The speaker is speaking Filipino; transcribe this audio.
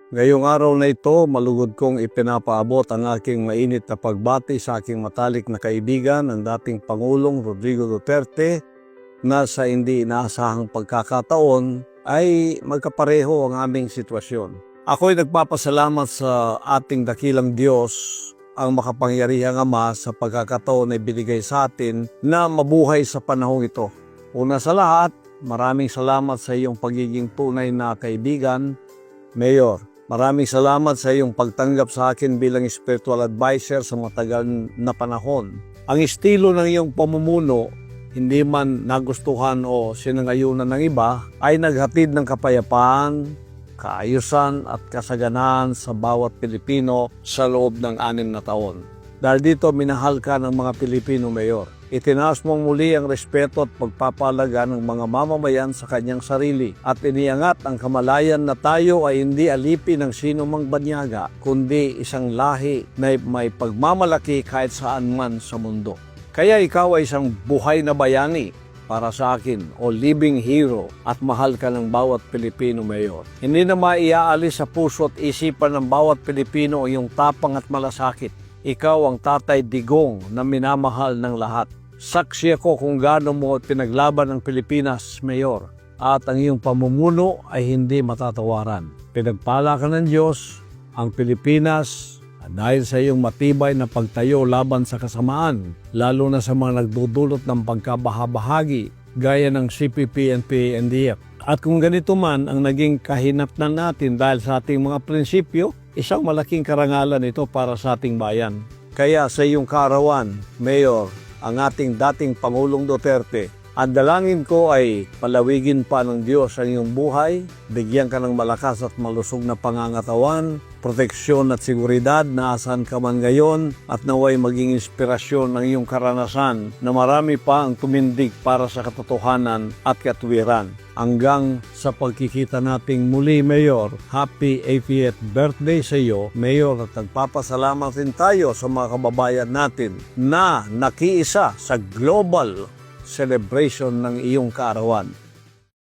Ngayong araw na ito, malugod kong ipinapaabot ang aking mainit na pagbati sa aking matalik na kaibigan, ang dating Pangulong Rodrigo Duterte, na sa hindi inaasahang pagkakataon ay magkapareho ang aming sitwasyon. Ako'y nagpapasalamat sa ating dakilang Diyos, ang makapangyarihang Ama, sa pagkakataon na binigay sa atin na mabuhay sa panahong ito. Una sa lahat, maraming salamat sa iyong pagiging tunay na kaibigan, Mayor. Maraming salamat sa iyong pagtanggap sa akin bilang spiritual advisor sa matagal na panahon. Ang estilo ng iyong pamumuno, hindi man nagustuhan o sinangayunan ng iba, ay naghatid ng kapayapaan, kaayusan at kasaganaan sa bawat Pilipino sa loob ng 6 na taon. Dahil dito, minahal ka ng mga Pilipino, Mayor. Itinaas mong muli ang respeto at pagpapalaga ng mga mamamayan sa kanyang sarili at iniangat ang kamalayan na tayo ay hindi alipin ng sino mang banyaga, kundi isang lahi na may pagmamalaki kahit saan man sa mundo. Kaya ikaw ay isang buhay na bayani para sa akin o living hero at mahal ka ng bawat Pilipino, Mayor. Hindi na maiaalis sa puso at isipan ng bawat Pilipino yung tapang at malasakit. Ikaw ang Tatay Digong na minamahal ng lahat. Saksi ako kung gaano mo pinaglaban ng Pilipinas, Mayor, at ang iyong pamumuno ay hindi matatawaran. Pinagpala ka ng Diyos ang Pilipinas dahil sa iyong matibay na pagtayo laban sa kasamaan, lalo na sa mga nagdudulot ng pagkabahabahagi gaya ng CPP, NPA, NDF. At kung ganito man ang naging kahinatnan natin dahil sa ating mga prinsipyo, isang malaking karangalan ito para sa ating bayan. Kaya sa iyong kaarawan, Mayor, ang ating dating Pangulong Duterte, ang dalangin ko ay palawigin pa ng Diyos ang iyong buhay, bigyan ka ng malakas at malusog na pangangatawan, proteksyon at seguridad na asan ka man ngayon at naway maging inspirasyon ng iyong karanasan na marami pa ang tumindig para sa katotohanan at katuwiran. Hanggang sa pagkikita nating muli, Mayor, happy 80th birthday sa iyo, Mayor, at nagpapasalamat din tayo sa mga kababayan natin na nakiisa sa global celebration ng iyong kaarawan.